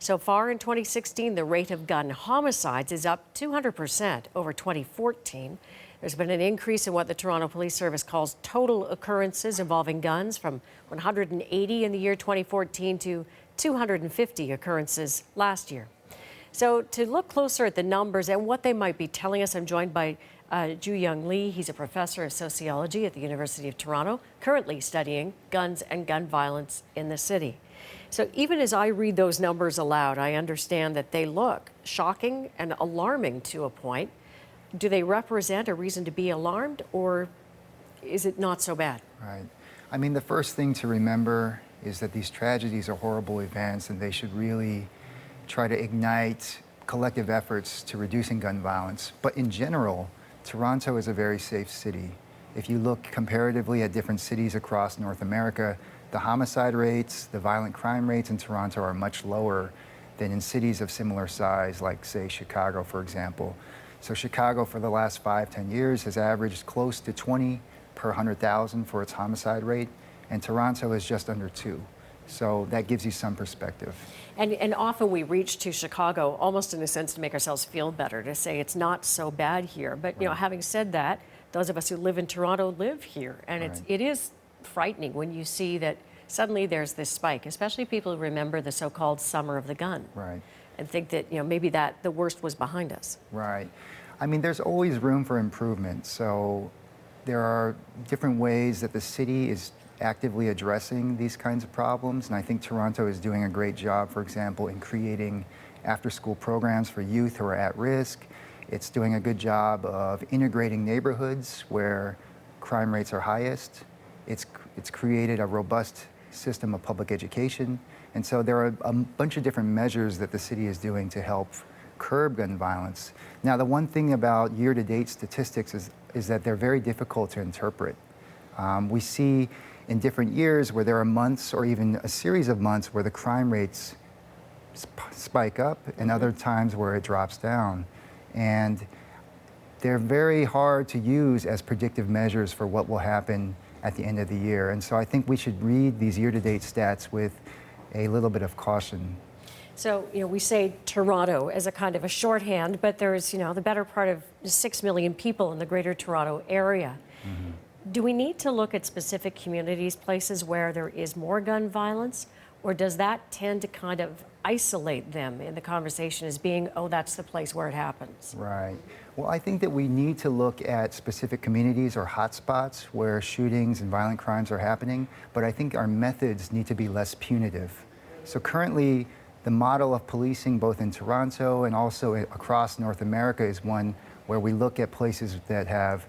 So far in 2016, the rate of gun homicides is up 200% over 2014. There's been an increase in what the Toronto Police Service calls total occurrences involving guns, from 180 in the year 2014 to 250 occurrences last year. So to look closer at the numbers and what they might be telling us, I'm joined by Ju-Young Lee. He's a professor of sociology at the University of Toronto, currently studying guns and gun violence in the city. So even as I read those numbers aloud, I understand that they look shocking and alarming to a point. Do they represent a reason to be alarmed, or is it not so bad? Right. I mean, the first thing to remember is that these tragedies are horrible events, and they should really try to ignite collective efforts to reducing gun violence. But in general, Toronto is a very safe city. If you look comparatively at different cities across North America, the homicide rates, the violent crime rates in Toronto are much lower than in cities of similar size, like, say, Chicago, for example. So Chicago, for the last 5-10 years, has averaged close to 20 per 100,000 for its homicide rate, and Toronto is just under 2. So that gives you some perspective. And often we reach to Chicago almost in a sense to make ourselves feel better, to say it's not so bad here. But you know, having said that, those of us who live in Toronto live here, and it is frightening when you see that suddenly there's this spike, especially people who remember the so-called summer of the gun. Right. And think that, you know, maybe that the worst was behind us. Right. I mean, there's always room for improvement. So there are different ways that the city is actively addressing these kinds of problems. And I think Toronto is doing a great job, for example, in creating after-school programs for youth who are at risk. It's doing a good job of integrating neighborhoods where crime rates are highest. It's created a robust system of public education. And so there are a bunch of different measures that the city is doing to help curb gun violence. Now, the one thing about year-to-date statistics is that they're very difficult to interpret. We see in different years where there are months or even a series of months where the crime rates spike up, and other times where it drops down. And they're very hard to use as predictive measures for what will happen at the end of the year. And so I think we should read these year-to-date stats with a little bit of caution. So, you know, we say Toronto as a kind of a shorthand, but there's, you know, the better part of 6 million people in the Greater Toronto area. Do we need to look at specific communities, places where there is more gun violence, or does that tend to kind of isolate them in the conversation as being, oh, that's the place where it happens? Right. Well, I think that we need to look at specific communities or hotspots where shootings and violent crimes are happening, but I think our methods need to be less punitive. So currently, the model of policing both in Toronto and also across North America is one where we look at places that have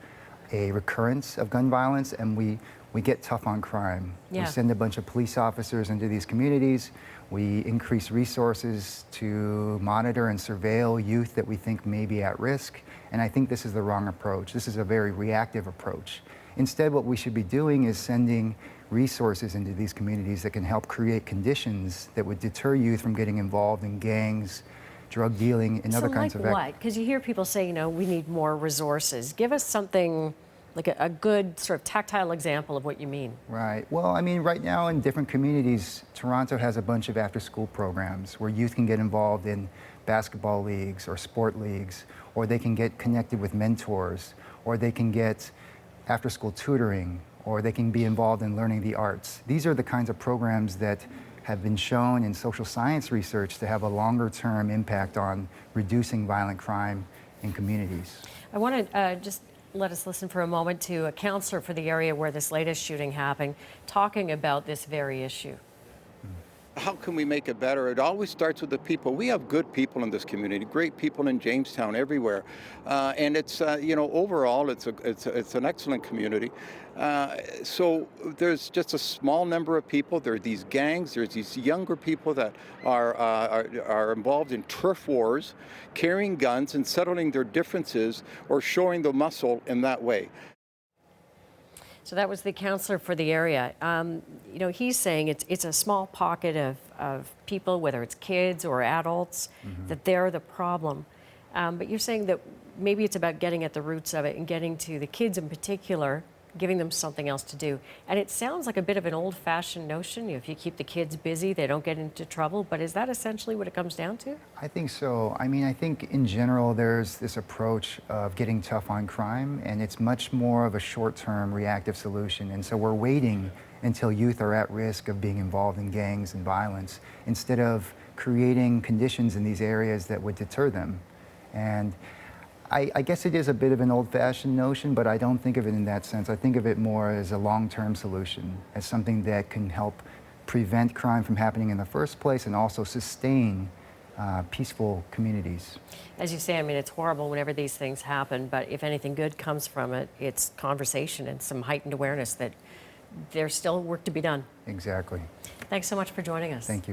a recurrence of gun violence, and we get tough on crime. Yeah. We send a bunch of police officers into these communities. We increase resources to monitor and surveil youth that we think may be at risk. And I think this is the wrong approach. This is a very reactive approach. Instead, what we should be doing is sending resources into these communities that can help create conditions that would deter youth from getting involved in gangs, drug dealing, and other kinds of activities. So like what? Because you hear people say, you know, we need more resources. Give us something like a good sort of tactile example of what you mean. Right. Well, I mean, right now in different communities, Toronto has a bunch of after-school programs where youth can get involved in basketball leagues or sport leagues, or they can get connected with mentors, or they can get after-school tutoring, or they can be involved in learning the arts. These are the kinds of programs that have been shown in social science research to have a longer-term impact on reducing violent crime in communities. I want to just let us listen for a moment to a counselor for the area where this latest shooting happened, talking about this very issue. How can we make it better? It always starts with the people. We have good people in this community, great people in Jamestown, everywhere, and it's you know, overall it's an excellent community. So there's just a small number of people. There are these gangs. There's these younger people that are involved in turf wars, carrying guns and settling their differences or showing the muscle in that way. So that was the counselor for the area. You know, he's saying it's a small pocket of people, whether it's kids or adults, that they're the problem. But you're saying that maybe it's about getting at the roots of it and getting to the kids in particular, giving them something else to do. And it sounds like a bit of an old-fashioned notion. If you keep the kids busy, they don't get into trouble. But is that essentially what it comes down to? I think so. I mean, I think in general there's this approach of getting tough on crime, and it's much more of a short-term reactive solution. And so we're waiting until youth are at risk of being involved in gangs and violence instead of creating conditions in these areas that would deter them. And I guess it is a bit of an old-fashioned notion, but I don't think of it in that sense. I think of it more as a long-term solution, as something that can help prevent crime from happening in the first place and also sustain peaceful communities. As you say, I mean, it's horrible whenever these things happen, but if anything good comes from it, it's conversation and some heightened awareness that there's still work to be done. Exactly. Thanks so much for joining us. Thank you.